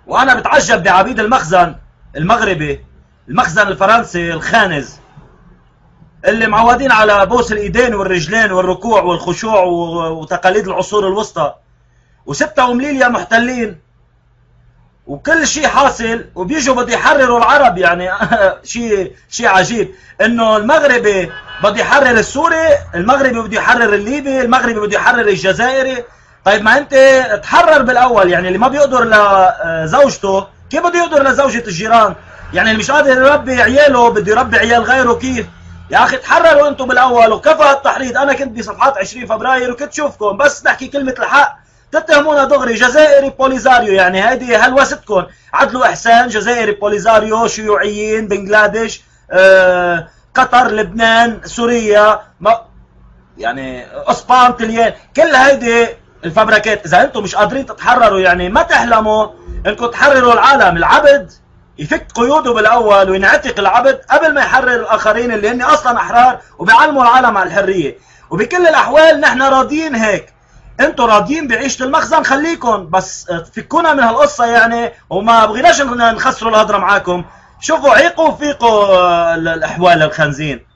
وانا بتعجب بعبيد المخزن المغربي، المخزن الفرنسي الخانز، اللي معودين على بوس الايدين والرجلين والركوع والخشوع وتقاليد العصور الوسطى، وستة ومليليا محتلين وكل شيء حاصل، وبيجوا بده يحرروا العرب. يعني شيء عجيب انه المغربي بده يحرر السوري، المغربي بده يحرر الليبي، المغربي بده يحرر الجزائري. طيب ما انت تحرر بالاول. يعني اللي ما بيقدر لزوجته كيف بده يقدر لزوجة الجيران؟ يعني اللي مش قادر يربي عياله بده يربي عيال غيره كيف؟ يا اخي تحرروا انتم بالاول وكفى التحريض. انا كنت بصفحات 20 فبراير وكنت شوفكم بس نحكي كلمة الحق تتهمونا دغري جزائري بوليزاريو. يعني هيدي هلوستكم. عدلوا احسان جزائري بوليزاريو، شيوعيين، بنغلاديش، قطر، لبنان، سوريا، يعني اسبان، طليان، كل هيدي الفبركات. اذا انتم مش قادرين تتحرروا يعني ما تحلموا انكم تحرروا العالم. العبد يفك قيوده بالاول وينعتق العبد قبل ما يحرر الاخرين اللي هن اصلا احرار وبيعلموا العالم على الحريه. وبكل الاحوال نحن راضيين هيك. انتم راضيين بعيشه المخزن خليكم، بس فكونا من هالقصه يعني، وما بغيناش نخسروا الهضره معاكم. شوفوا عيقوا وفيقوا الاحوال الخنزين.